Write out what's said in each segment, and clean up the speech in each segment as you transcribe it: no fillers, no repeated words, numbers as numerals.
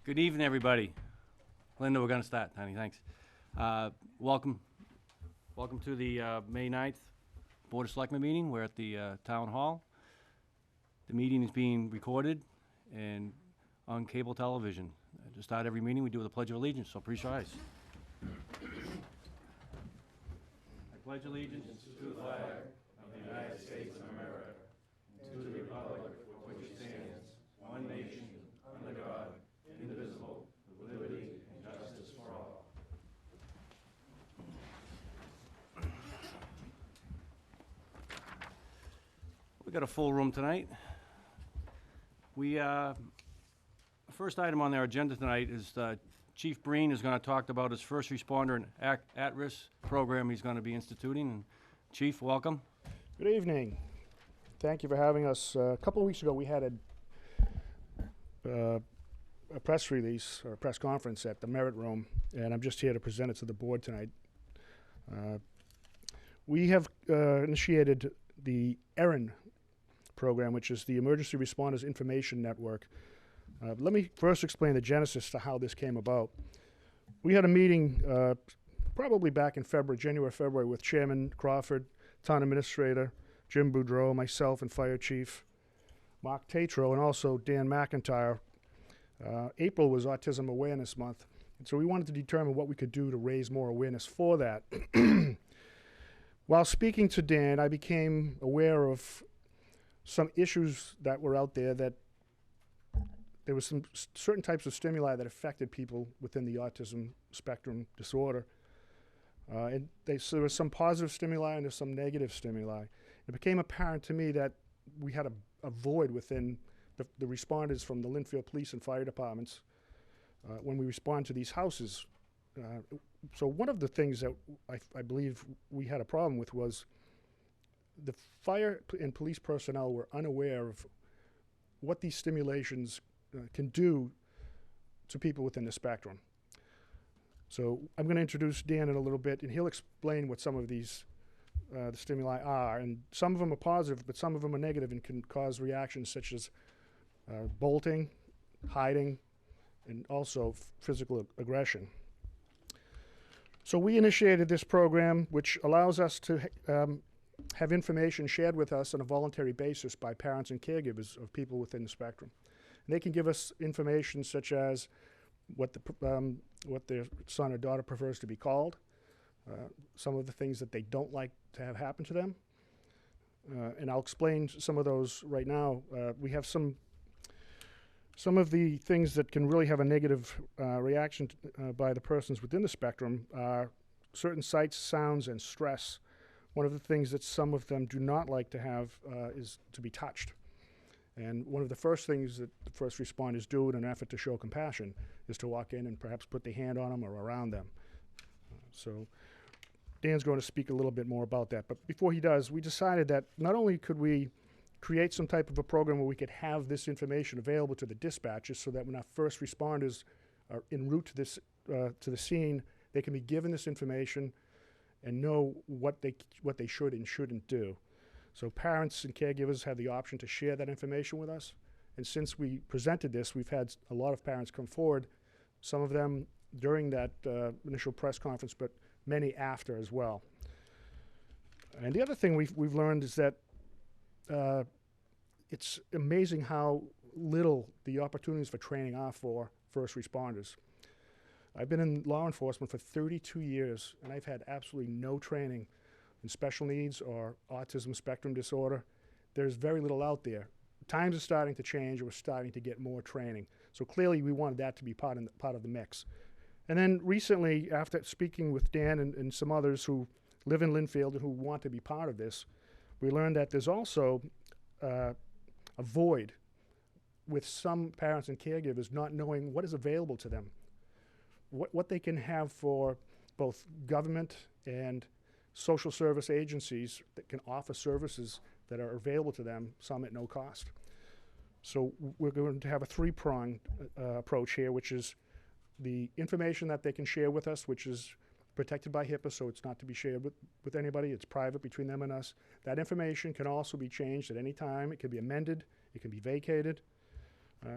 Good evening, everybody. Linda, we're going to start, honey, thanks. Welcome to the May 9th Board of Selectmen meeting. We're at the Town Hall. The meeting is being recorded and on cable television. To start every meeting, we do the Pledge of Allegiance, so please rise. I pledge allegiance to the flag of the United States of America and to the republic for which it stands, one nation, under God, indivisible, with liberty and justice for all. We got a full room tonight. First item on our agenda tonight is Chief Breen is going to talk about his first responder and at-risk program he's going to be instituting. And Chief, welcome. Good evening. Thank you for having us. A couple of weeks ago, we had a press release or a press conference at the Merit Room, and I'm just here to present it to the board tonight. We have initiated the ERIN program, which is the Emergency Responders Information Network. Let me first explain the genesis to how this came about. We had a meeting probably back in January, February, with Chairman Crawford, Town Administrator Jim Boudreau, myself, and Fire Chief Mark Tatro, and also Dan McIntyre. April was Autism Awareness Month, and so we wanted to determine what we could do to raise more awareness for that. While speaking to Dan, I became aware of some issues that were out there, that there was some certain types of stimuli that affected people within the autism spectrum disorder. So there was some positive stimuli and there's some negative stimuli. It became apparent to me that we had a void within the responders from the Linfield Police and Fire Departments when we respond to these houses. So one of the things that I believe we had a problem with was the fire and police personnel were unaware of what these stimulations can do to people within the spectrum. So I'm going to introduce Dan in a little bit, and he'll explain what some of these the stimuli are. And some of them are positive, but some of them are negative and can cause reactions such as bolting, hiding, and also physical aggression. So we initiated this program, which allows us to have information shared with us on a voluntary basis by parents and caregivers of people within the spectrum. And they can give us information such as what their son or daughter prefers to be called, some of the things that they don't like to have happen to them. And I'll explain some of those right now. We have some of the things that can really have a negative reaction by the persons within the spectrum are certain sights, sounds, and stress. One of the things that some of them do not like to have is to be touched. And one of the first things that the first responders do in an effort to show compassion is to walk in and perhaps put their hand on them or around them. So Dan's going to speak a little bit more about that. But before he does, we decided that not only could we create some type of a program where we could have this information available to the dispatchers so that when our first responders are en route to this to the scene, they can be given this information and know what they should and shouldn't do. So parents and caregivers have the option to share that information with us. And since we presented this, we've had a lot of parents come forward, some of them during that initial press conference, but many after as well. And the other thing we've learned is that it's amazing how little the opportunities for training are for first responders. I've been in law enforcement for 32 years, and I've had absolutely no training in special needs or autism spectrum disorder. There's very little out there. Times are starting to change, and we're starting to get more training. So clearly we wanted that to be part of the mix. And then recently, after speaking with Dan and some others who live in Linfield and who want to be part of this, we learned that there's also a void with some parents and caregivers not knowing what is available to them, what they can have for both government and social service agencies that can offer services that are available to them, some at no cost. So we're going to have a three-pronged approach here, which is the information that they can share with us, which is protected by HIPAA, so it's not to be shared with anybody. It's private between them and us. That information can also be changed at any time. It can be amended. It can be vacated.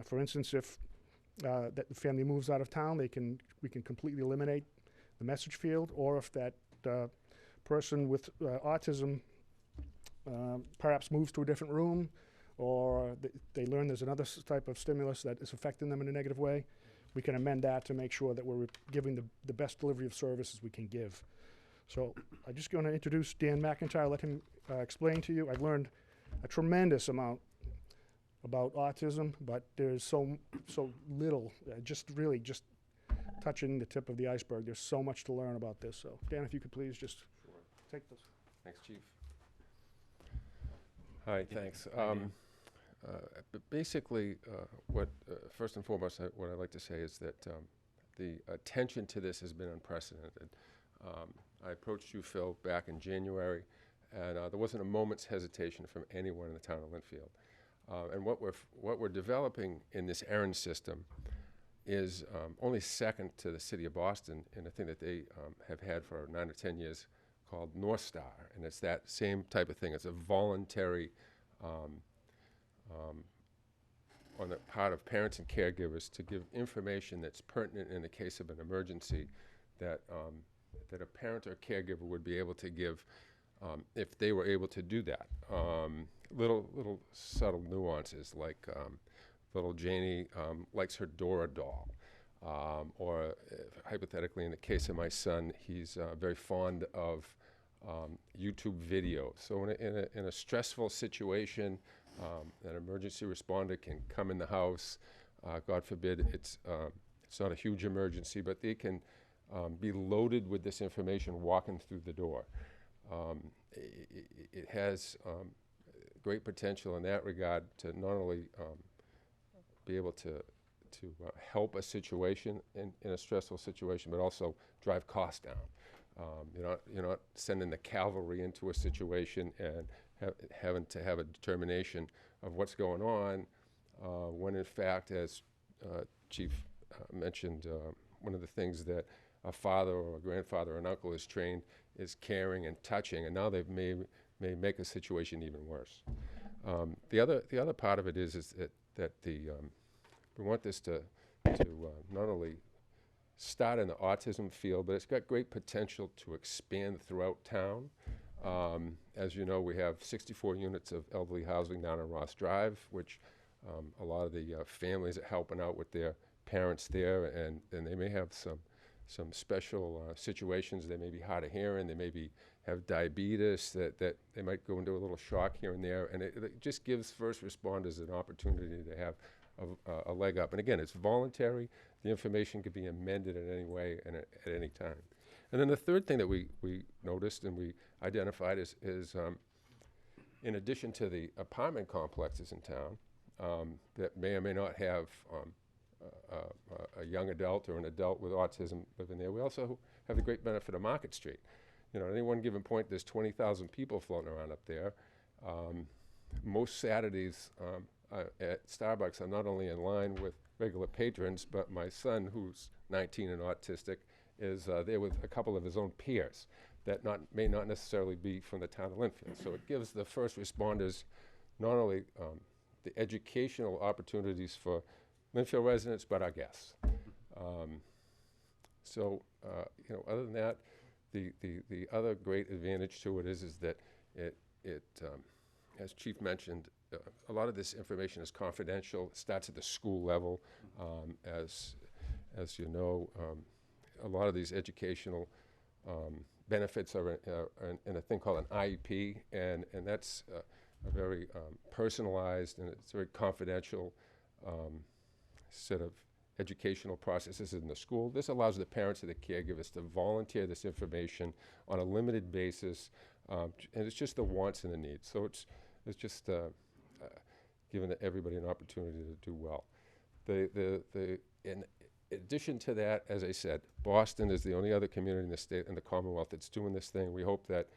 For instance, if that the family moves out of town, we can completely eliminate the message field, or if that person with autism perhaps moves to a different room, or they learn there's another type of stimulus that is affecting them in a negative way, we can amend that to make sure that we're giving the best delivery of services we can give. So I'm just going to introduce Dan McIntyre, let him explain to you. I've learned a tremendous amount about autism, but there's so little, just touching the tip of the iceberg. There's so much to learn about this. So Dan, if you could please just take this. Thanks, Chief. Hi, thanks. But basically, first and foremost, what I'd like to say is that the attention to this has been unprecedented. I approached you, Phil, back in January, and there wasn't a moment's hesitation from anyone in the town of Lynnfield. And what we're developing in this errand system is only second to the city of Boston in a thing that they have had for 9 or 10 years called North Star, and it's that same type of thing. It's a voluntary on the part of parents and caregivers to give information that's pertinent in the case of an emergency that a parent or caregiver would be able to give if they were able to do that. Little subtle nuances like little Janie likes her Dora doll. Or hypothetically, in the case of my son, he's very fond of YouTube videos. So in a stressful situation, an emergency responder can come in the house. God forbid it's not a huge emergency, but they can be loaded with this information walking through the door. It has great potential in that regard to not only be able to help a situation in a stressful situation, but also drive costs down. You're not sending the cavalry into a situation and having to have a determination of what's going on, when in fact, as Chief mentioned, one of the things that a father or a grandfather or an uncle is trained is caring and touching, and now they may make a situation even worse. The other part of it is that we want this to not only start in the autism field, but it's got great potential to expand throughout town. As you know, we have 64 units of elderly housing down on Ross Drive, which a lot of the families are helping out with their parents there, and they may have some special situations. They may be hard of hearing, they may have diabetes, that they might go into a little shock here and there, and it just gives first responders an opportunity to have a leg up. And again, it's voluntary. The information could be amended in any way and at any time. And then the third thing that we noticed and we identified is in addition to the apartment complexes in town that may or may not have a young adult or an adult with autism living there, we also have the great benefit of Market Street. At any one given point, there's 20,000 people floating around up there. Most Saturdays at Starbucks, I'm not only in line with regular patrons, but my son, who's 19 and autistic, is there with a couple of his own peers that may not necessarily be from the town of Lynnfield. So it gives the first responders not only the educational opportunities for Lynnfield residents, but our guests. Other than that, the other great advantage to it is that it as Chief mentioned, a lot of this information is confidential. It starts at the school level. As you know, a lot of these educational benefits are in a thing called an IEP, and that's a very personalized and it's very confidential set of educational processes in the school. This allows the parents and the caregivers to volunteer this information on a limited basis, and it's just the wants and the needs. So it's just giving everybody an opportunity to do well. In addition to that, as I said, Boston is the only other community in the state and the Commonwealth that's doing this thing. We hope that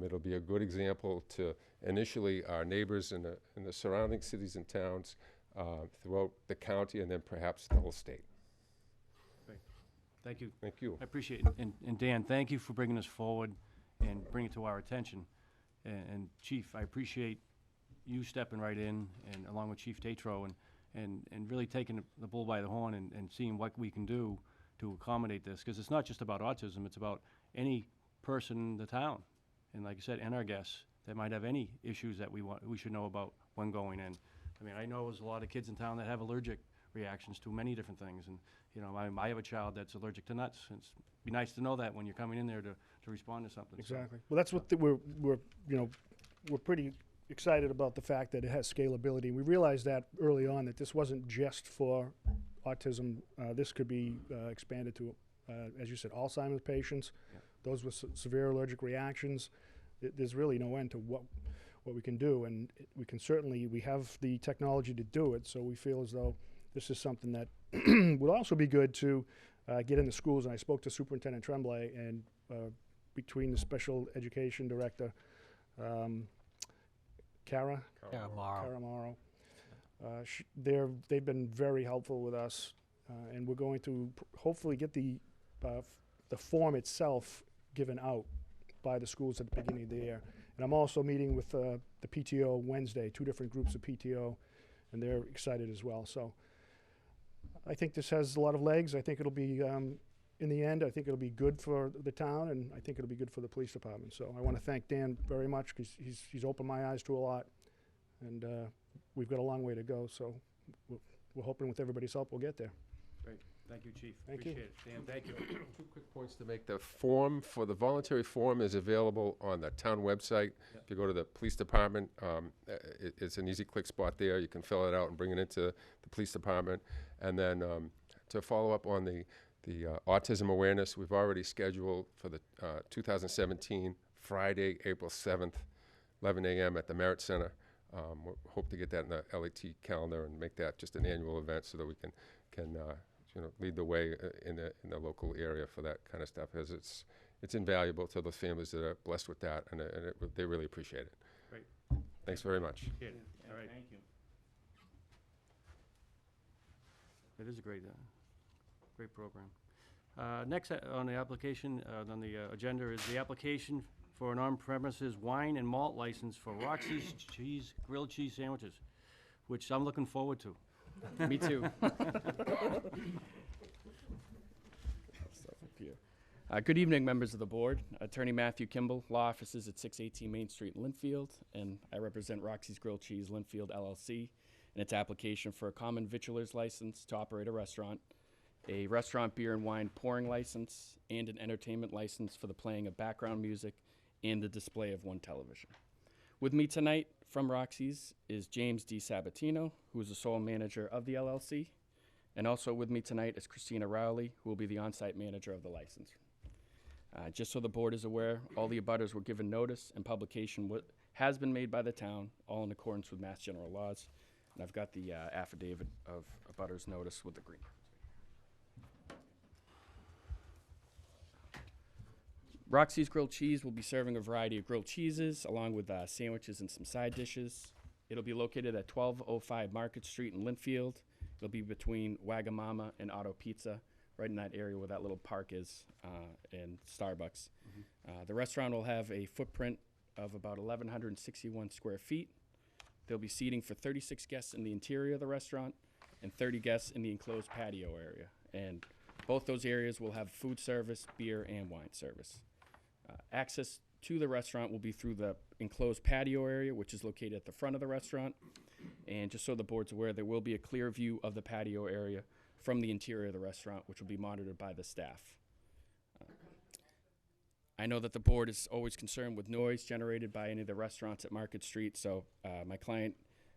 it'll be a good example to initially our neighbors in the surrounding cities and towns throughout the county and then perhaps the whole state. Great. Thank you. Thank you. I appreciate it. And Dan, thank you for bringing this forward and bringing it to our attention. And Chief, I appreciate you stepping right in, and along with Chief Tatro, and really taking the bull by the horn and seeing what we can do to accommodate this. Because it's not just about autism, it's about any person in the town. And like I said, and our guests that might have any issues that we should know about when going in. I mean, I know there's a lot of kids in town that have allergic reactions to many different things. And, you know, I have a child that's allergic to nuts. It'd be nice to know that when you're coming in there to respond to something. So, Exactly. Well, that's what we're we're pretty excited about the fact that it has scalability. We realized that early on, that this wasn't just for autism. This could be expanded to, as you said, Alzheimer's patients, Yeah. those with severe allergic reactions. There's really no end to what we can do, and we have the technology to do it. So we feel as though this is something that would also be good to get in the schools. And I spoke to Superintendent Tremblay, and between the special education director, Cara Morrow, they've been very helpful with us, and we're going to hopefully get the form itself given out by the schools at the beginning of the year. And I'm also meeting with the PTO Wednesday, 2 different groups of PTO, and they're excited as well. So I think this has a lot of legs. I think it'll be, in the end, I think it'll be good for the town, and I think it'll be good for the police department. So I want to thank Dan very much, because he's opened my eyes to a lot, and we've got a long way to go. So we're hoping with everybody's help we'll get there. great. Thank you, Chief. Thank you. Appreciate it. Dan, thank you. 2 quick points to make. The form for the voluntary form is available on the town website. Yep. If you go to the police department, it's an easy click spot there. You can fill it out and bring it into the police department. And then to follow up on the autism awareness, we've already scheduled for the 2017 Friday, April 7th, 11 a.m. at the Merit Center. We hope to get that in the LAT calendar and make that just an annual event so that we can lead the way in the local area for that kind of stuff, as it's invaluable to those families that are blessed with that, and they really appreciate it. Great. Thanks very much. Appreciate it. All right. Thank you. It is a great program. Next on the application, on the agenda is the application for an on-premises wine and malt license for Roxy's grilled cheese sandwiches, which I'm looking forward to. Me too. Good evening, members of the board. Attorney Matthew Kimball, law offices at 618 Main Street in Linfield, and I represent Roxy's Grilled Cheese Linfield LLC and its application for a common vitulers license to operate a restaurant beer and wine pouring license, and an entertainment license for the playing of background music and the display of 1 television. With me tonight from Roxy's is James D. Sabatino, who is the sole manager of the LLC. And also with me tonight is Christina Rowley, who will be the on-site manager of the license. Just so the board is aware, all the abutters were given notice, and publication has been made by the town, all in accordance with Mass General laws. And I've got the affidavit of abutters notice with the green. Roxy's Grilled Cheese will be serving a variety of grilled cheeses, along with sandwiches and some side dishes. It'll be located at 1205 Market Street in Linfield. It'll be between Wagamama and Auto Pizza, right in that area where that little park is, and Starbucks. The restaurant will have a footprint of about 1,161 square feet. There'll be seating for 36 guests in the interior of the restaurant and 30 guests in the enclosed patio area. And both those areas will have food service, beer, and wine service. Access to the restaurant will be through the enclosed patio area, which is located at the front of the restaurant. And just so the board's aware, there will be a clear view of the patio area from the interior of the restaurant, which will be monitored by the staff. I know that the board is always concerned with noise generated by any of the restaurants at Market Street, so my client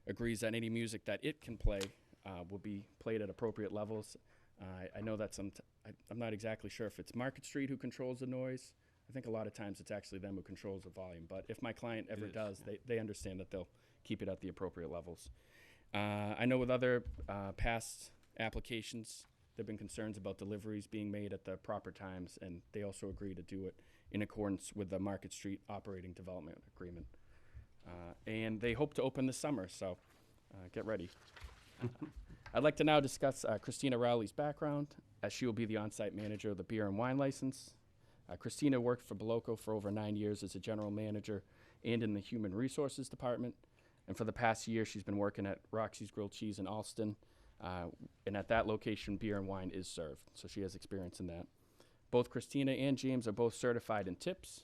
agrees that any music that it can play will be played at appropriate levels. I know that I'm not exactly sure if it's Market Street who controls the noise. I think a lot of times it's actually them who controls the volume, but if my client ever does, they understand that they'll keep it at the appropriate levels. I know with other past applications, there have been concerns about deliveries being made at the proper times, and they also agree to do it in accordance with the Market Street Operating Development Agreement. And they hope to open this summer, so get ready. I'd like to now discuss Christina Rowley's background, as she will be the on-site manager of the beer and wine license. Christina worked for Boloco for over 9 years as a general manager and in the human resources department. And for the past year, she's been working at Roxy's Grilled Cheese in Alston. And at that location, beer and wine is served. So she has experience in that. Both Christina and James are both certified in tips,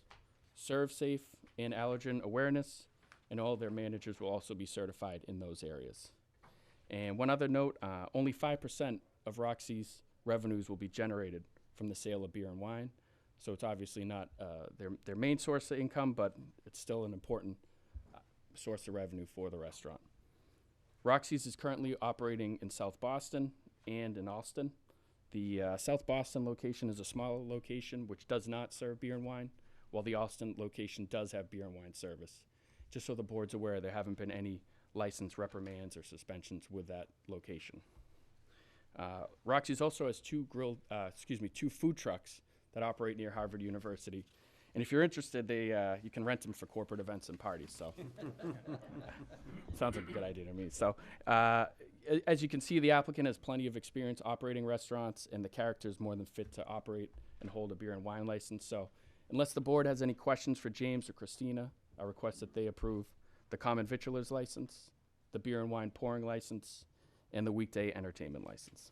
serve safe, and allergen awareness. And all their managers will also be certified in those areas. And one other note, only 5% of Roxy's revenues will be generated from the sale of beer and wine. So it's obviously not their main source of income, but it's still an important source of revenue for the restaurant. Roxy's is currently operating in South Boston and in Alston. The South Boston location is a smaller location which does not serve beer and wine, while the Alston location does have beer and wine service. Just so the board's aware, there haven't been any license reprimands or suspensions with that location. Roxy's also has two food trucks that operate near Harvard University. And if you're interested, you can rent them for corporate events and parties. So sounds like a good idea to me. So as you can see, the applicant has plenty of experience operating restaurants, and the character is more than fit to operate and hold a beer and wine license. So unless the board has any questions for James or Christina, I request that they approve the common victualer's license, the beer and wine pouring license, and the weekday entertainment license.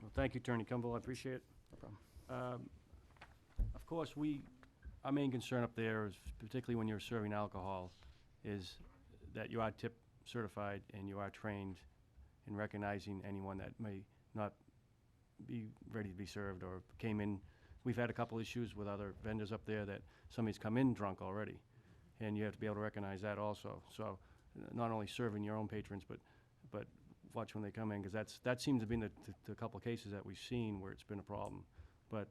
Well, thank you, Attorney Kimball. I appreciate it. No problem. Of course, our main concern up there is, particularly when you're serving alcohol, is that you are tip certified and you are trained in recognizing anyone that may not be ready to be served or came in. We've had a couple issues with other vendors up there that somebody's come in drunk already, and you have to be able to recognize that also. So not only serving your own patrons, but watch when they come in, because that seems to be the couple of cases that we've seen where it's been a problem. But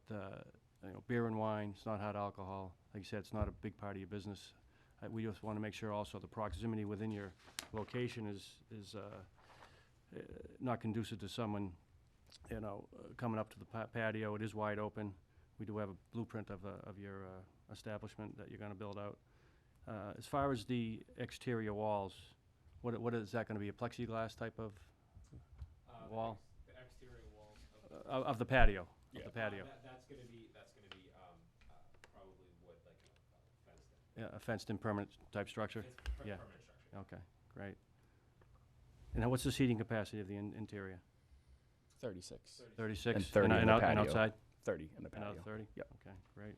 beer and wine, it's not hard alcohol. Like you said, it's not a big part of your business. We just want to make sure also the proximity within your location is not conducive to someone, coming up to the patio. It is wide open. We do have a blueprint of your establishment that you're going to build out. As far as the exterior walls, what is that going to be? A plexiglass type of wall? The exterior walls Of the patio. Yeah. Of the patio. That's gonna be probably wood, like fenced in. Yeah, a fenced-in permanent type structure? It's Yeah. permanent structure. Okay, great. And what's the seating capacity of the interior? 36. 36? And 30 in the and patio. outside? 30 in the And patio. out 30? Yep. Okay, great.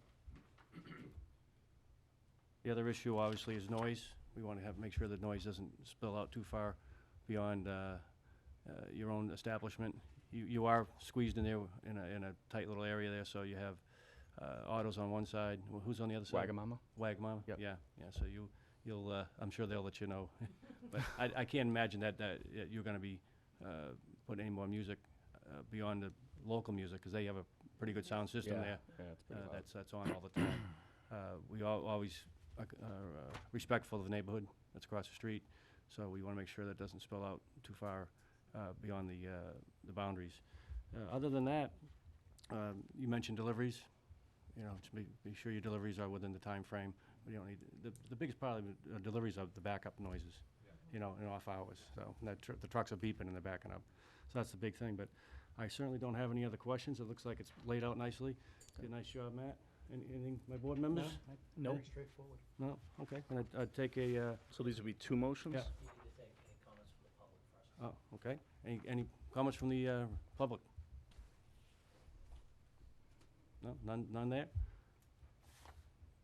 The other issue, obviously, is noise. We want to make sure that noise doesn't spill out too far beyond your own establishment. You are squeezed in there in a tight little area there, so you have autos on one side. Who's on the other side? Wagamama? Wagamama? Yep. Yeah, so you'll I'm sure they'll let you know. But I can't imagine that you're going to be putting any more music beyond the local music, because they have a pretty good sound system there. Yeah, it's pretty loud. That's on all the time. We always are respectful of the neighborhood that's across the street, so we want to make sure that doesn't spill out too far beyond the boundaries. Other than that, you mentioned deliveries. To be sure your deliveries are within the time frame. We don't need the biggest part of the deliveries are the backup noises. In off hours. So the trucks are beeping and they're backing up. So that's the big thing. But I certainly don't have any other questions. It looks like it's laid out nicely. Did a nice job, Matt. Anything, my board members? No. Very straightforward. No? Okay. I'd take a, So these would be two motions? Yeah. oh, okay. Any comments from the public? No? None there?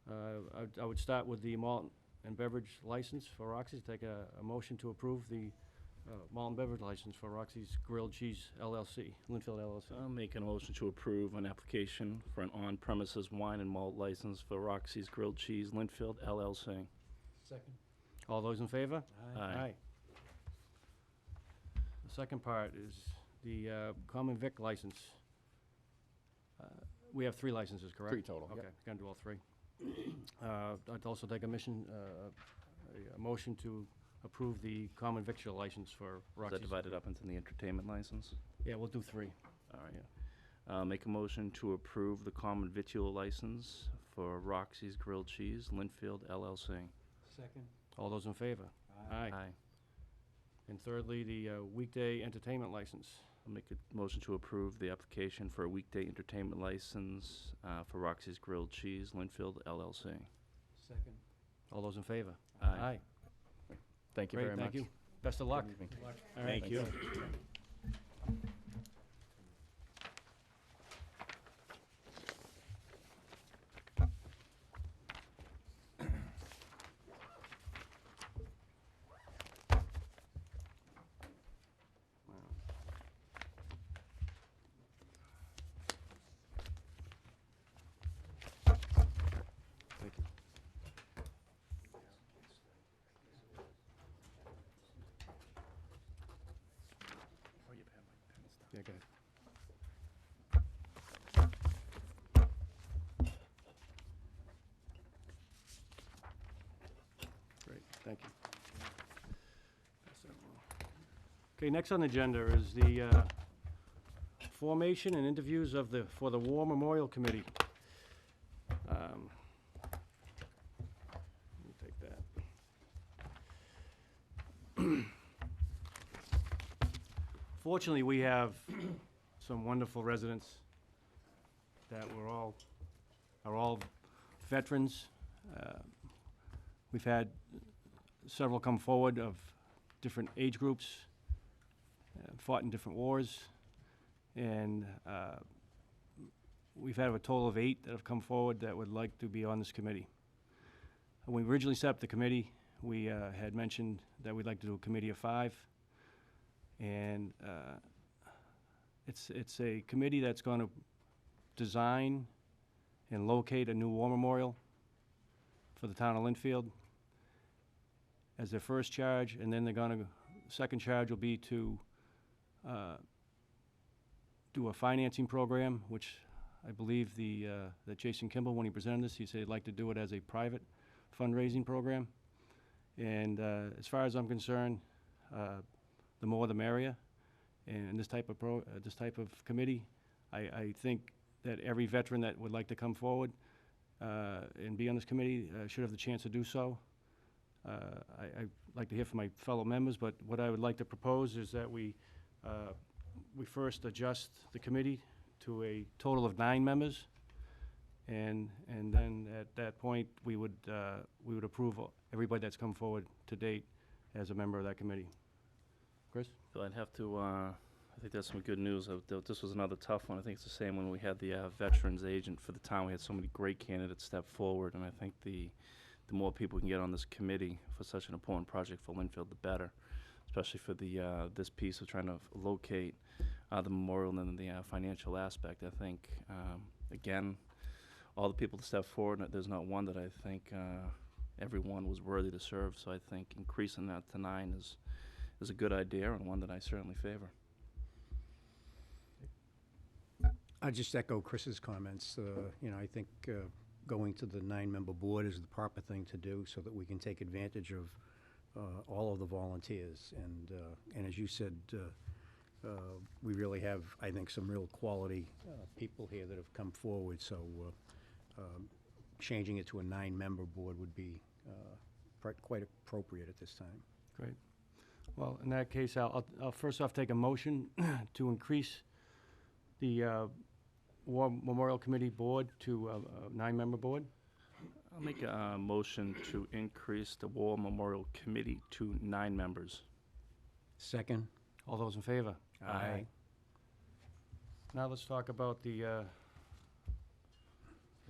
I would start with the malt and beverage license for Roxy's. Take a motion to approve the malt and beverage license for Roxy's Grilled Cheese LLC, Linfield LLC. I'll make a motion to approve an application for an on-premises wine and malt license for Roxy's Grilled Cheese, Linfield LLC. Second. All those in favor? Aye. The second part is the common vic license. We have 3 licenses, correct? 3 total, Okay, yep. gonna do all 3. I'd also take a motion to approve the common victual license for Is Roxy's. that divided up into the entertainment license? Yeah, we'll do 3. All right. Make a motion to approve the common victual license for Roxy's Grilled Cheese, Linfield LLC. Second. All those in favor? Aye. And thirdly, the weekday entertainment license. I'll make a motion to approve the application for a weekday entertainment license for Roxy's Grilled Cheese, Linfield LLC. Second. All those in favor? Aye. Thank you Great, very much. thank you. Best of luck. Good evening. All right. Thank you. Thank you. Yeah, go ahead. Great, thank you. Pass that along. Okay, next on the agenda is the formation and interviews of for the War Memorial Committee. Let me take that. Fortunately, we have some wonderful residents that are all veterans. We've had several come forward of different age groups, fought in different wars, and we've had a total of 8 that have come forward that would like to be on this committee. When we originally set up the committee, we had mentioned that we'd like to do a committee of 5, and it's a committee that's going to design and locate a new war memorial for the town of Linfield as their first charge, and then second charge will be to do a financing program, which I believe that Jason Kimball, when he presented this, he said he'd like to do it as a private fundraising program. And as far as I'm concerned, the more the merrier. And this type of committee, I think that every veteran that would like to come forward and be on this committee should have the chance to do so. I'd like to hear from my fellow members, but what I would like to propose is that we first adjust the committee to a total of 9 members, and then at that point we would approve everybody that's come forward to date as a member of that committee. Chris? So I'd have to, I think that's some good news. This was another tough one. I think it's the same when we had the veterans agent for the town. We had so many great candidates step forward, and I think the more people we can get on this committee for such an important project for Linfield, the better, especially for this piece of trying to locate the memorial and the financial aspect. I think, again, all the people to step forward, there's not one that I think everyone was worthy to serve, so I think increasing that to 9 is a good idea, and one that I certainly favor. I'll just echo Chris's comments. I think going to the 9-member board is the proper thing to do so that we can take advantage of all of the volunteers. And as you said, we really have, I think, some real quality people here that have come forward. So changing it to a 9-member board would be quite appropriate at this time. Great. Well, in that case, I'll first off take a motion to increase the War Memorial Committee board to a 9-member board. I'll make a motion to increase the War Memorial Committee to 9 members. Second. All those in favor? Aye. Now let's talk about the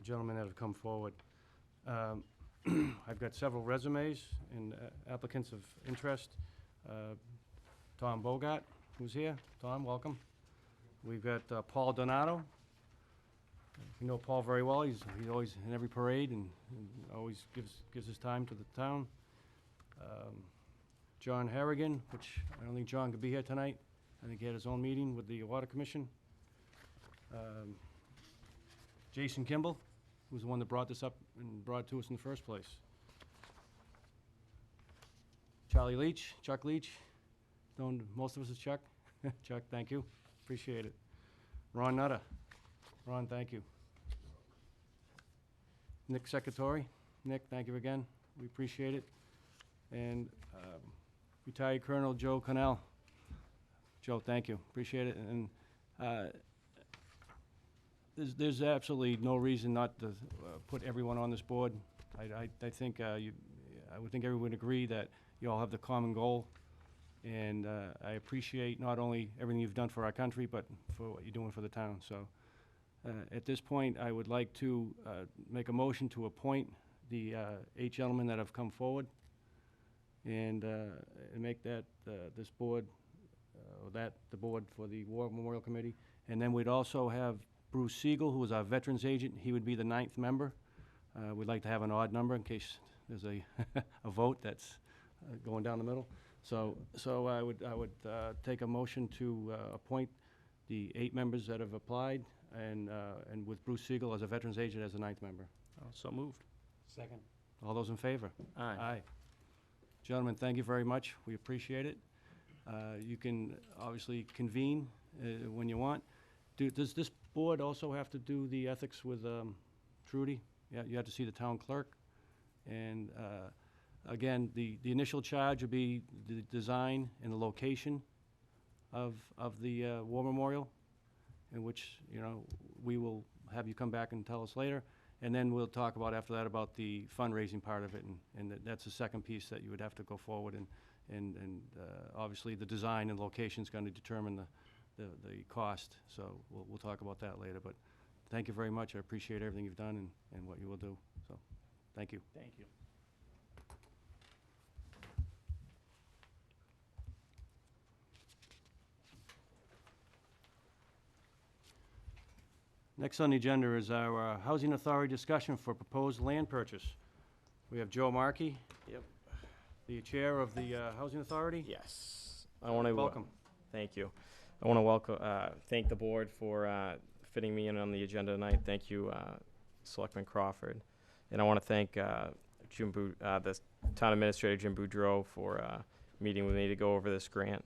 gentlemen that have come forward. I've got several resumes and applicants of interest. Tom Bogart, who's here. Tom, welcome. We've got Paul Donato. You know Paul very well. He's always in every parade and always gives his time to the town. John Harrigan, which I don't think John could be here tonight. I think he had his own meeting with the Water Commission. Jason Kimball, who's the one that brought this up and brought it to us in the first place. Charlie Leach, Chuck Leach, known most of us as Chuck. Chuck, thank you, appreciate it. Ron Nutter, Ron, thank you. Nick Secretary, Nick, thank you again, we appreciate it. And retired Colonel Joe Connell. Joe, thank you, appreciate it. And there's absolutely no reason not to put everyone on this board. I think I would think everyone would agree that you all have the common goal. And I appreciate not only everything you've done for our country, but for what you're doing for the town. So at this point, I would like to make a motion to appoint the 8 gentlemen that have come forward and make that this board, or that the board for the War Memorial Committee. And then we'd also have Bruce Siegel, who is our veterans agent. He would be the 9th member. We'd like to have an odd number in case there's a, a vote that's going down the middle. So I would take a motion to appoint the 8 members that have applied, and with Bruce Siegel as a veterans agent as the 9th member. So moved. Second. All those in favor? Aye. Aye. Gentlemen, thank you very much. We appreciate it. You can obviously convene when you want. Does this board also have to do the ethics with Trudy? Yeah, you have to see the town clerk. And again, the initial charge would be the design and the location of the War Memorial, in which, you know, we will have you come back and tell us later. And then we'll talk about after that about the fundraising part of it, and that's the second piece that you would have to go forward, and obviously the design and location is going to determine the cost. So we'll talk about that later. But thank you very much. I appreciate everything you've done and what you will do. So thank you. Thank you. Next on the agenda is our Housing Authority discussion for proposed land purchase. We have Joe Markey. Yep. The chair of the Housing Authority. Yes. I want to Welcome. Thank you. I want to welcome, thank the board for fitting me in on the agenda tonight. Thank you, Selectman Crawford, and I want to thank the town administrator Jim Boudreau for meeting with me to go over this grant,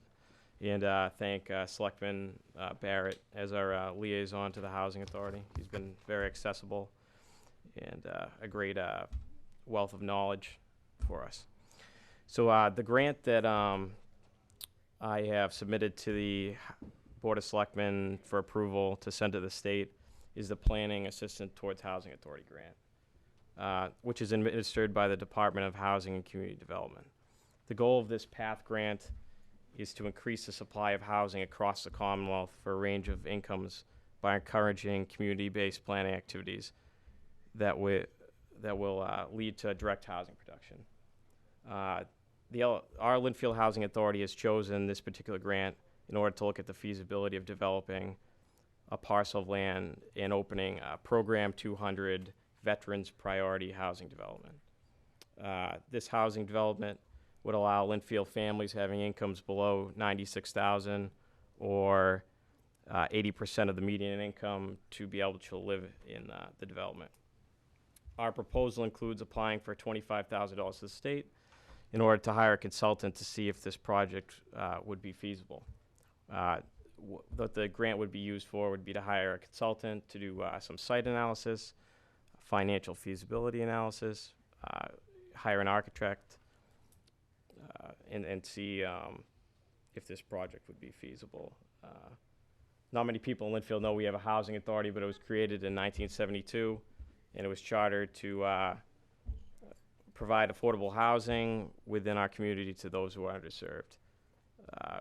and thank Selectman Barrett as our liaison to the Housing Authority. He's been very accessible and a great wealth of knowledge for us. So the grant that I have submitted to the Board of Selectmen for approval to send to the state is the Planning Assistant Towards Housing Authority grant, which is administered by the Department of Housing and Community Development. The goal of this PATH grant is to increase the supply of housing across the Commonwealth for a range of incomes by encouraging community-based planning activities that will lead to direct housing production. Our Linfield Housing Authority has chosen this particular grant in order to look at the feasibility of developing a parcel of land and opening Program 200 Veterans Priority Housing Development. This housing development would allow Linfield families having incomes below $96,000 or 80% of the median income to be able to live in the development. Our proposal includes applying for $25,000 to the state in order to hire a consultant to see if this project would be feasible. What the grant would be used for would be to hire a consultant to do some site analysis, financial feasibility analysis, hire an architect, and see if this project would be feasible. Not many people in Linfield know we have a housing authority, but it was created in 1972, and it was chartered to provide affordable housing within our community to those who are underserved.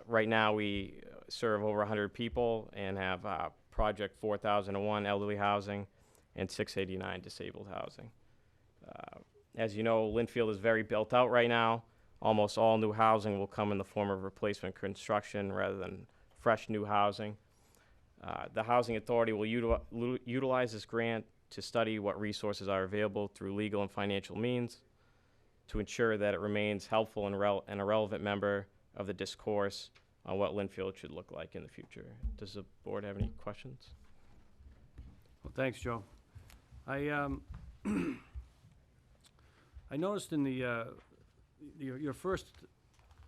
Right now, we serve over 100 people and have Project 4001 elderly housing and 689 disabled housing. As you know, Linfield is very built out right now. Almost all new housing will come in the form of replacement construction rather than fresh new housing. The Housing Authority will utilize this grant to study what resources are available through legal and financial means to ensure that it remains helpful and a relevant member of the discourse on what Linfield should look like in the future. Does the board have any questions? Well, thanks, Joe. I noticed in your first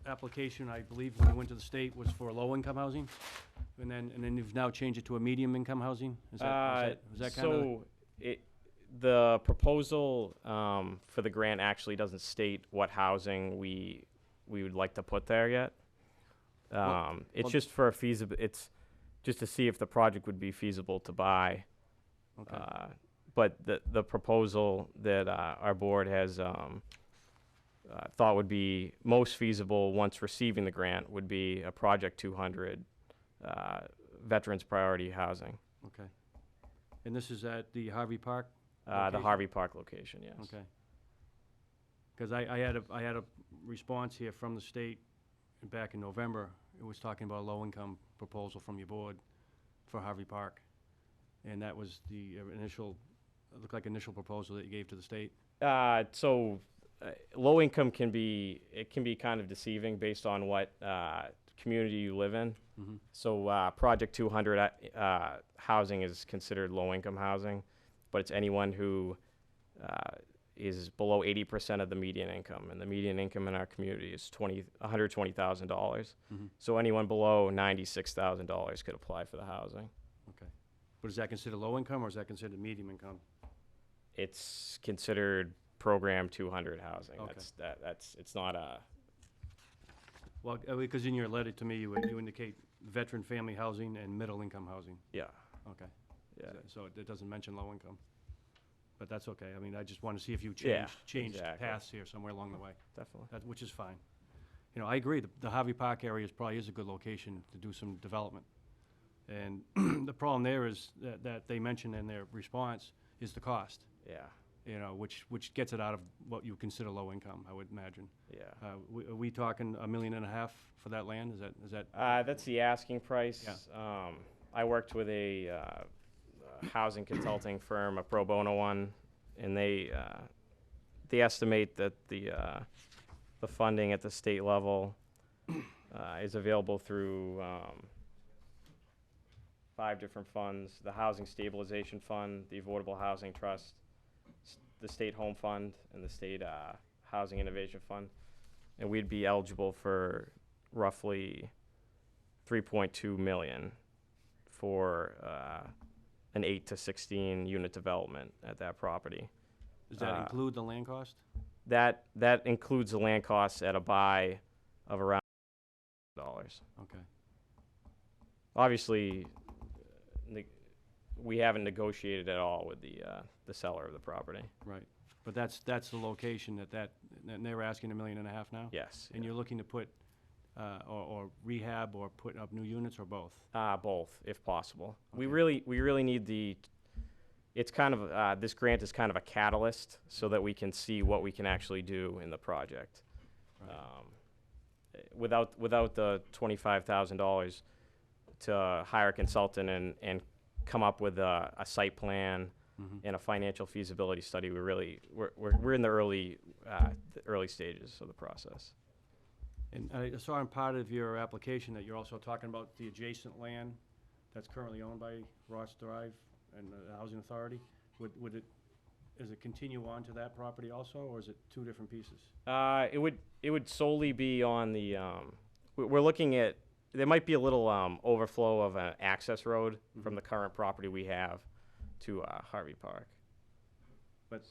application, I believe, when you went to the state, was for low-income housing, and then you've now changed it to a medium-income housing. Is that kind of? The proposal for the grant actually doesn't state what housing we would like to put there yet. It's just for it's just to see if the project would be feasible to buy. Okay. But the proposal that our board has thought would be most feasible once receiving the grant would be a Project 200 Veterans Priority Housing. Okay. And this is at the Harvey Park? The location? Harvey Park location, yes. Okay. Because I had a response here from the state back in November. It was talking about a low-income proposal from your board for Harvey Park. And that was the initial, it looked like initial proposal that you gave to the state. Low income can be kind of deceiving based on what community you live in. Mm-hmm. So Project 200 housing is considered low income housing, but it's anyone who is below 80% of the median income, and the median income in our community is $120,000. Mm-hmm. So anyone below $96,000 could apply for the housing. Okay. But is that considered low income, or is that considered medium income? It's considered Program 200 housing. Okay. It's not a. Well, because in your letter to me, you indicate veteran family housing and middle income housing. Yeah. Okay. Yeah. So it doesn't mention low income. But that's okay. I mean, I just want to see if you Yeah, changed exactly. paths here somewhere along the way, Definitely. which is fine. You know, I agree, the Harvey Park area probably is a good location to do some development. And the problem there is that they mentioned in their response is the cost, Yeah. you know, which gets it out of what you consider low income, I would imagine. Yeah. Are we talking $1.5 million for that land? Is that? That's the asking price. Yeah. I worked with a housing consulting firm, a pro bono one, and they estimate that the funding at the state level is available through 5 different funds: the Housing Stabilization Fund, the Affordable Housing Trust, the State Home Fund, and the State Housing Innovation Fund. And we'd be eligible for roughly $3.2 million for an 8 to 16 unit development at that property. Does that include the land cost? That includes the land costs at a buy of around $1,000. Okay. Obviously, we haven't negotiated at all with the seller of the property. Right. But that's the location and they're asking $1.5 million now? Yes. And you're looking to put, or rehab or put up new units, or both? Both, if possible. Okay. We really need it's kind of, this grant is kind of a catalyst so that we can see what we can actually do in the project. Right. Without the $25,000 to hire a consultant and come up with a site plan and a financial feasibility study, we're in the early stages of the process. And I saw in part of your application that you're also talking about the adjacent land that's currently owned by Ross Drive and the Housing Authority. Does it continue on to that property also, or is it 2 different pieces? It would solely be on the, we're looking at, there might be a little overflow of an access road from the current property we have to Harvey Park. But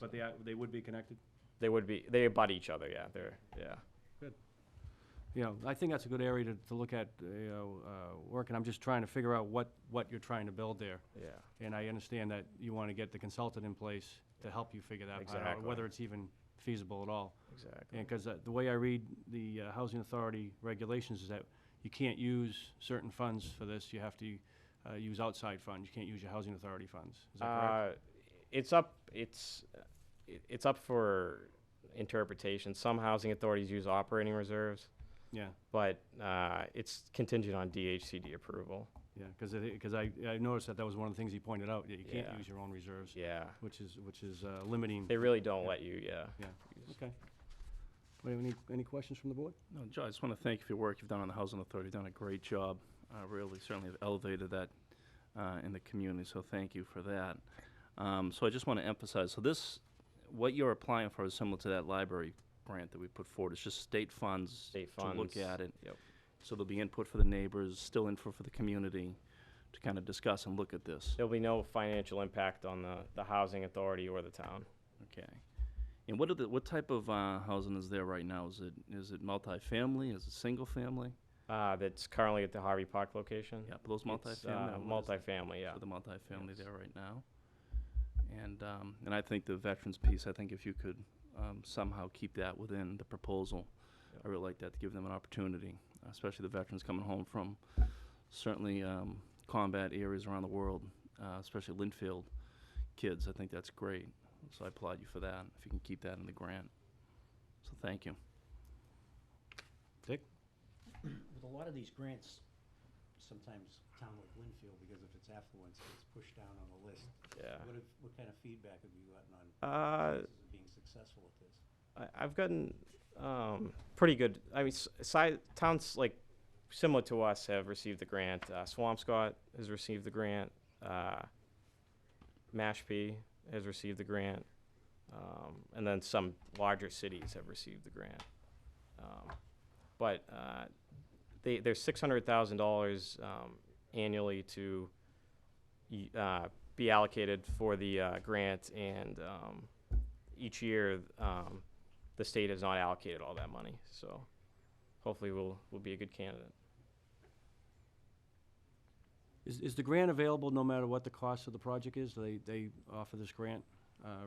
they would be connected? They abut each other, yeah. Good. You know, I think that's a good area to look at, working. I'm just trying to figure out what you're trying to build there. Yeah. And I understand that you want to get the consultant in place to help you figure that part out, Exactly. whether it's even feasible at all. Exactly. And because the way I read the Housing Authority regulations is that you can't use certain funds for this. You have to use outside funds. You can't use your Housing Authority funds. Is that correct? It's up for interpretation. Some housing authorities use operating reserves, Yeah, but it's contingent on DHCD approval. yeah, because I noticed that was one of the things he pointed out, that you can't Yeah. use your own reserves, Yeah. which is limiting. They really don't Yeah. let you, Yeah, okay. Do you have any questions from the board? No, Joe, I just want to thank you for your work you've done on the Housing Authority. You've done a great job. Really, certainly have elevated that in the community, so thank you for that. So I just want to emphasize, what you're applying for is similar to that library grant that we put forward. It's just state funds to look at it. Yep. So there'll be input for the neighbors, still input for the community to kind of discuss and look at this. There'll be no financial impact on the housing authority or the town. Okay. And what type of housing is there right now? Is it multifamily? Is it single family? That's currently at the Harvey Park location. Yeah, but those It's, multifamily. What is it? multifamily, yeah. For the multifamily Yes. there right now. And I think the veterans piece, I think if you could somehow keep that within the proposal. I really like that, to give them an opportunity, especially the veterans coming home from certainly combat areas around the world, especially Linfield kids. I think that's great. So I applaud you for that, if you can keep that in the grant. So thank you. Dick? With a lot of these grants, sometimes town like Linfield, because of its affluence, gets pushed down on the list. Yeah. What kind of feedback have you gotten on being successful at this? I've gotten pretty good. I mean, towns like similar to us have received the grant. Swampscott has received the grant. Mashpee has received the grant, and then some larger cities have received the grant. But there's $600,000 annually to be allocated for the grant, and each year the state has not allocated all that money. So hopefully we'll be a good candidate. Is the grant available no matter what the cost of the project is? They offer this grant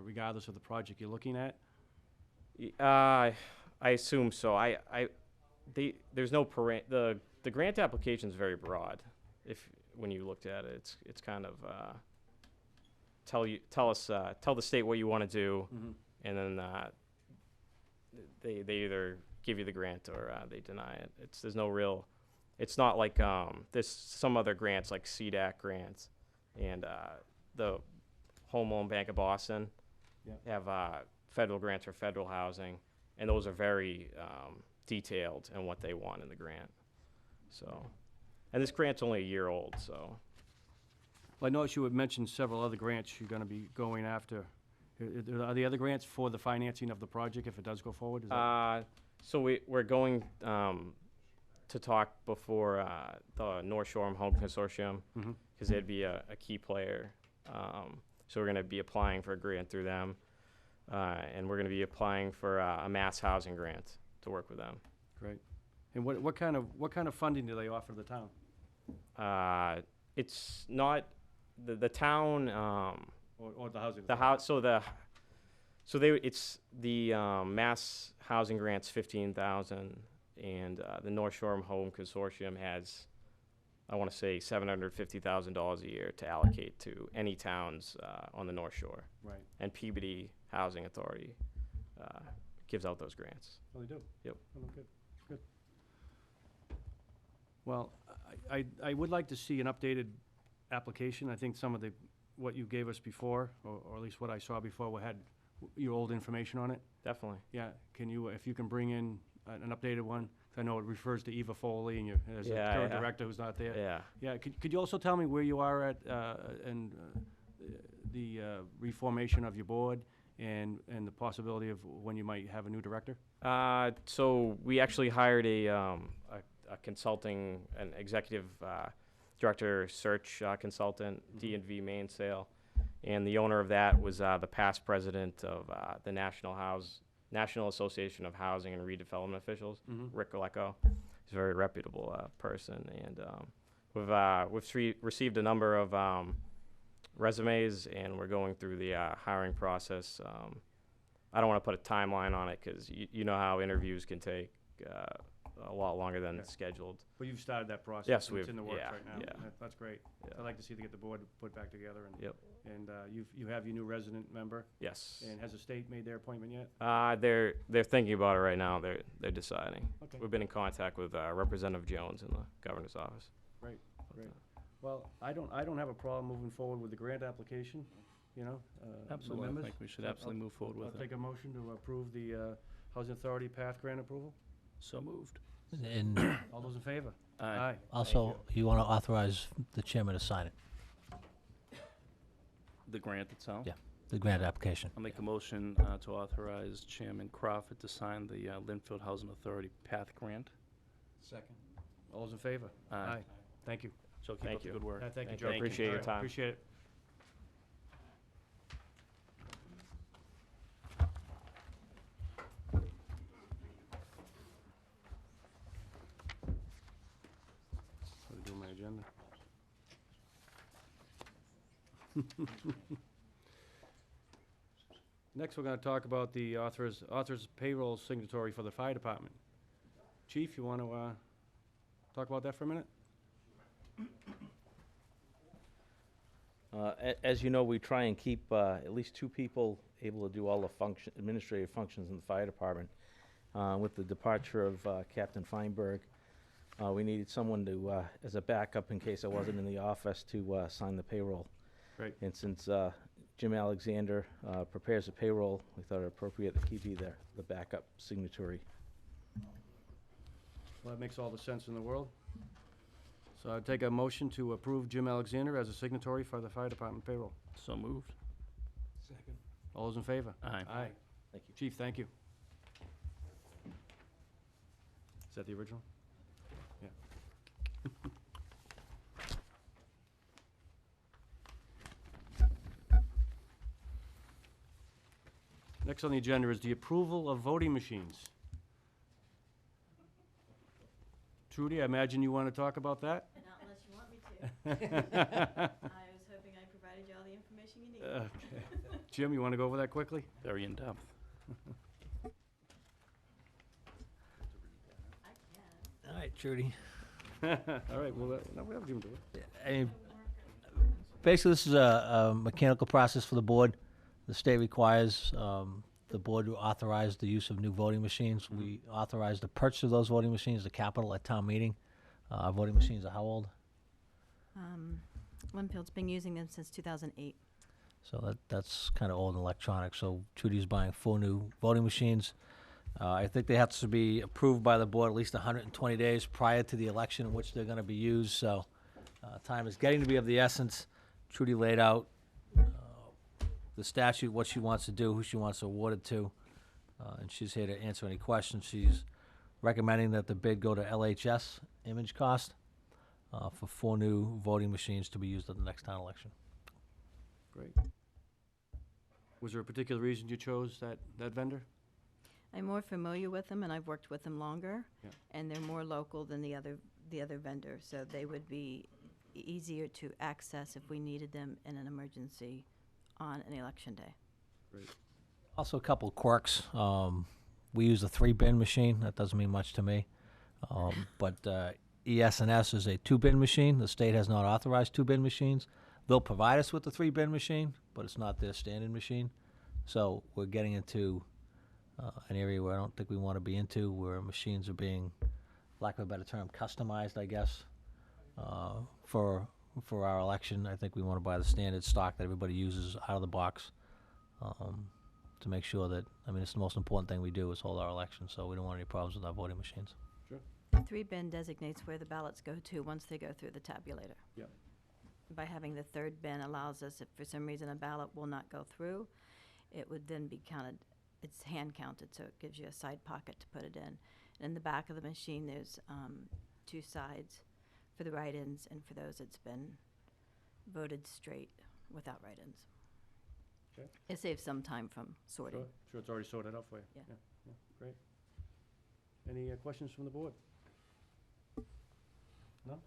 regardless of the project you're looking at? I assume so. There's no the grant application is very broad. When you looked at it, it's kind of tell the state what you want to do, and then they either give you the grant or they deny it. There's no real. It's not like there's some other grants like CDAC grants and the Home Loan Bank of Boston have federal grants for federal housing, and those are very detailed in what they want in the grant. So, and this grant's only a year old, so. Well, I noticed you had mentioned several other grants you're going to be going after. Are the other grants for the financing of the project if it does go forward? Is that So we're going to talk before the North Shore Home Consortium, because they'd be a key player. So we're going to be applying for a grant through them, and we're going to be applying for a mass housing grant to work with them. Great. And what kind of funding do they offer the town? It's not the town. Or the housing? The house. It's the mass housing grants $15,000, and the North Shore Home Consortium has, I want to say, $750,000 a year to allocate to any towns on the North Shore. Right. And Peabody Housing Authority gives out those grants. Oh, they do? Yep. Oh, good. Good. Well, I would like to see an updated application. I think some of what you gave us before, or at least what I saw before, had your old information on it. Definitely. Yeah. If you can bring in an updated one? 'Cause I know it refers to Eva Foley and there's a current director who's not there. Yeah. Yeah. Could you also tell me where you are at and the reformation of your board and the possibility of when you might have a new director? So we actually hired a consulting, an executive director search consultant, D&V Mainsail, and the owner of that was the past president of the National Association of Housing and Redevelopment Officials, Rick Galecko. He's a very reputable person, and we've received a number of resumes, and we're going through the hiring process. I don't want to put a timeline on it because you know how interviews can take a lot longer than scheduled. Well, you've started that process. Yes, It's in the works right now. Yeah. That's great. Yeah. I'd like to see to get the board put back together. And, Yep. And you have your new resident member. Yes. And has the state made their appointment yet? They're thinking about it right now. They're deciding. Okay. We've been in contact with Representative Jones in the governor's office. Great. Well, I don't have a problem moving forward with the grant application. Absolutely. I members. think we should absolutely move forward with I'll it. take a motion to approve the Housing Authority path grant approval. So moved. And All those in favor? Aye. also, you want to authorize the chairman to sign it, The grant itself? Yeah. the grant application. I'll make a motion to authorize Chairman Crawford to sign the Linfield Housing Authority Path Grant. Second. All those in favor? Aye. Thank you. So keep Thank up the you. good work. Thank you, Thank Joe. you. Appreciate your All right, time. Appreciate it. How to do my agenda? Next, we're gonna talk about the authors payroll signatory for the fire department. Chief, you wanna, talk about that for a minute? As you know, we try and keep at least 2 people able to do all the administrative functions in the fire department. With the departure of Captain Feinberg, we needed someone to, as a backup in case I wasn't in the office, to sign the payroll. Great. And since Jim Alexander prepares the payroll, we thought it appropriate that he be the backup signatory. Well, that makes all the sense in the world. So I'd take a motion to approve Jim Alexander as a signatory for the fire department payroll. So moved. Second. All those in favor? Aye. Aye. Thank you. Chief, thank you. Is that the original? Yeah. Next on the agenda is the approval of voting machines. Trudy, I imagine you want to talk about that? Not unless you want me to. I was hoping I provided you all the information you need. Okay. Jim, you want to go over that quickly? Very in-depth. I can. All right, Trudy. All right, well, no, we'll have Jim do it. I mean, basically, this is a mechanical process for the board. The state requires the board to authorize the use of new voting machines. We authorize the purchase of those voting machines, the capital at town meeting. Our voting machines are how old? Linfield's been using them since 2008. So that's kind of old and electronic. So Trudy's buying 4 new voting machines. I think they have to be approved by the board at least 120 days prior to the election in which they're going to be used. So time is getting to be of the essence. Trudy laid out the statute, what she wants to do, who she wants to award it to, and she's here to answer any questions. She's recommending that the bid go to LHS Image Cost for 4 new voting machines to be used at the next town election. Great. Was there a particular reason you chose that vendor? I'm more familiar with them, and I've worked with them longer, Yeah. and they're more local than the other vendor, so they would be easier to access if we needed them in an emergency on an election day. Great. Also, a couple of quirks. We use a 3-bin machine. That doesn't mean much to me. But ES&S is a 2-bin machine. The state has not authorized 2-bin machines. They'll provide us with the 3-bin machine, but it's not their standard machine. So we're getting into an area where I don't think we want to be into, where machines are being, lack of a better term, customized, I guess, for our election. I think we want to buy the standard stock that everybody uses out of the box to make sure that, I mean, it's the most important thing we do is hold our election, so we don't want any problems with our voting machines. The 3-bin designates where the ballots go to once they go through the tabulator. Yep. By having the 3rd bin allows us, if for some reason a ballot will not go through, it would then be counted, it's hand counted, so it gives you a side pocket to put it in. And in the back of the machine, there's 2 sides for the write-ins, and for those it's been voted straight without write-ins. Okay. It saves some time from sorting. Sure, it's already sorted out for you. Yeah. Yeah, great. Any questions from the board? No?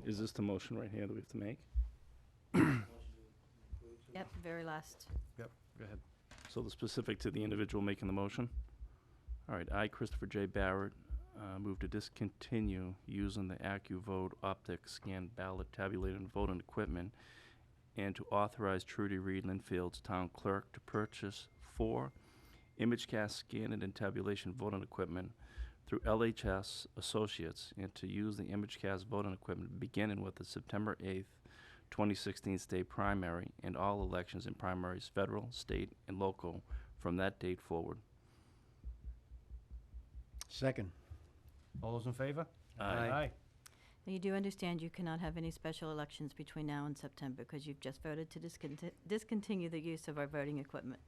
Is this the motion right here that we have to make? Yep, very last. Yep, go ahead. So the specific to the individual making the motion? All right, I, Christopher J. Barrett, move to discontinue using the AccuVote optic scan ballot tabulator and voting equipment, and to authorize Trudy Reed Linfield's town clerk to purchase 4 ImageCast scanning and tabulation voting equipment through LHS Associates, and to use the ImageCast voting equipment beginning with the September 8th, 2016 state primary and all elections and primaries, federal, state, and local, from that date forward. Second. All those in favor? Aye. Now, you do understand you cannot have any special elections between now and September because you've just voted to discontinue the use of our voting equipment.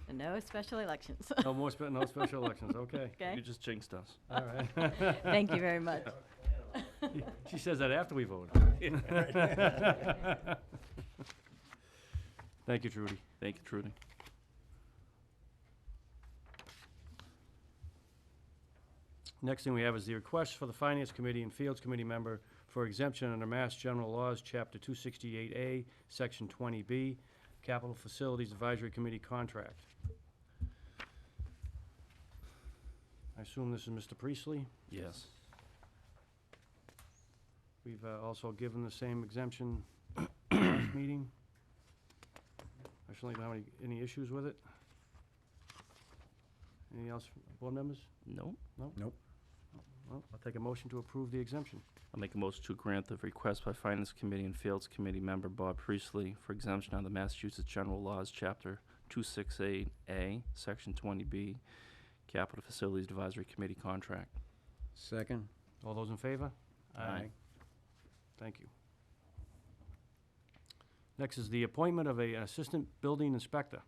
And no special elections. No more, no special elections, okay. Okay? You just jinxed us. All right. Thank you very much. She says that after we vote. Thank you, Trudy. Thank you, Trudy. Next thing we have is the request for the Finance Committee and Fields Committee member for exemption under Mass General Laws, Chapter 268A, Section 20B, Capital Facilities Advisory Committee contract. I assume this is Mr. Priestley. Yes. We've also given the same exemption last meeting. I certainly don't have any issues with it. Anything else, board members? Nope. No? Nope. Well, I'll take a motion to approve the exemption. I'll make a motion to grant the request by Finance Committee and Fields Committee member Bob Priestley for exemption on the Massachusetts General Laws, Chapter 268A, Section 20B, Capital Facilities Advisory Committee contract. Second. All those in favor? Aye. Thank you. Next is the appointment of an assistant building inspector.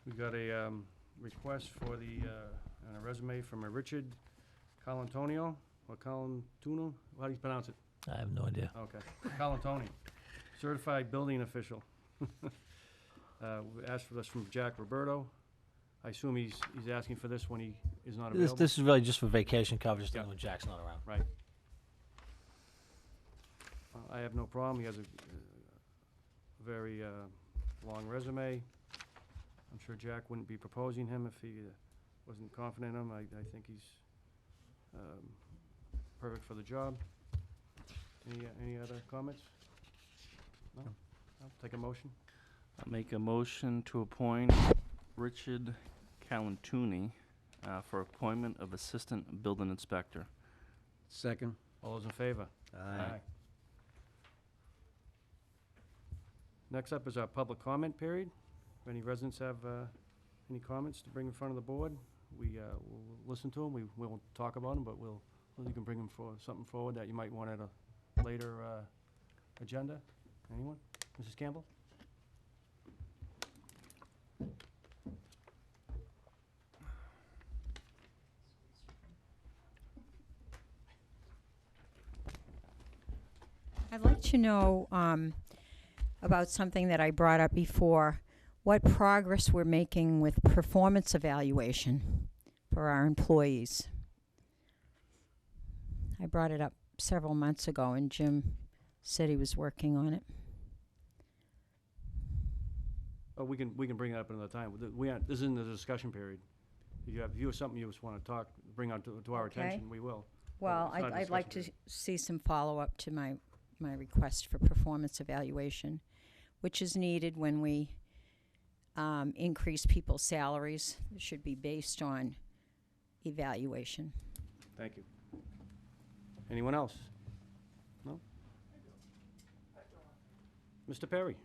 We got a request for the, and a resume from a Richard Colantonio, or Colantuno, how do you pronounce it? I have no idea. Okay, Colantoni, certified building official. We asked for this from Jack Roberto. I assume he's asking for this when he is not available? This is really just for vacation coverage, Yeah. then when Jack's not around. Right. I have no problem. He has a very long resume. I'm sure Jack wouldn't be proposing him if he wasn't confident in him. I think he's perfect for the job. Any other comments? No? I'll take a motion. I'll make a motion to appoint Richard Calantuni for appointment of Assistant Building Inspector. Second. All those in favor? Aye. Next up is our public comment period. If any residents have any comments to bring in front of the board, we'll listen to them. We won't talk about them, but you can bring them for something forward that you might want at a later agenda. Anyone? Mrs. Campbell? I'd like to know about something that I brought up before, what progress we're making with performance evaluation for our employees. I brought it up several months ago, and Jim said he was working on it. Oh, we can bring it up another time. This isn't a discussion period. If you have something you just want to bring on to our Okay. attention, we will. Well, it's not a I'd like to discussion see some follow-up to my request for performance evaluation, which is needed when we increase people's salaries. It should be based on evaluation. Thank you. Anyone else? No? Mr. Perry?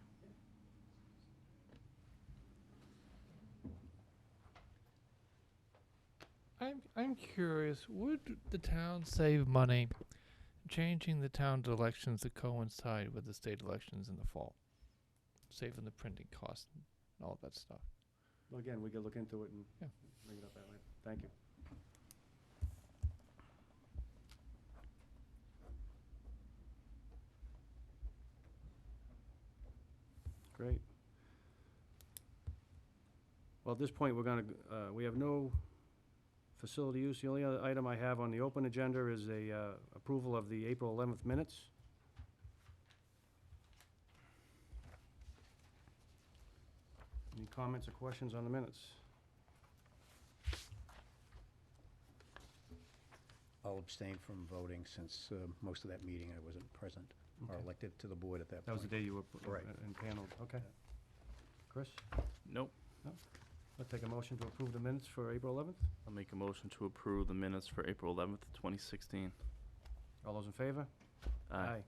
I'm curious, would the town save money changing the town's elections to coincide with the state elections in the fall? Saving the printing costs and all that stuff. Well, again, we could look into it and Yeah. bring it up that way. Thank you. Great. Well, at this point, we have no facility use. The only other item I have on the open agenda is a approval of the April 11th minutes. Any comments or questions on the minutes? I'll abstain from voting since most of that meeting I wasn't present or Okay. elected to the board at that point. That was the day you were Right. paneled, okay. Chris? Nope. I'll take a motion to approve the minutes for April 11th. I'll make a motion to approve the minutes for April 11th, 2016. All those in favor? Aye.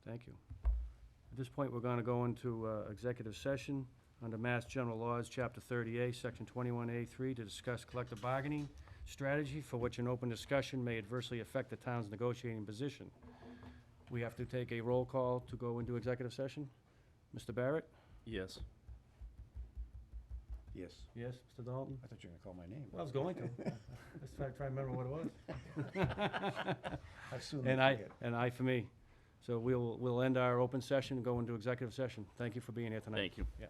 Thank you. At this point, we're gonna go into executive session under Mass General Laws, Chapter 30A, Section 21A3, to discuss collective bargaining strategy for which an open discussion may adversely affect the town's negotiating position. We have to take a roll call to go into executive session. Mr. Barrett? Yes. Yes. Yes. Mr. Dalton? I thought you were going to call my name. I was going to. Let's try to remember what it was. I've soon And forget. I for me. So we'll end our open session and go into executive session. Thank you for being here tonight. Thank you. Yeah.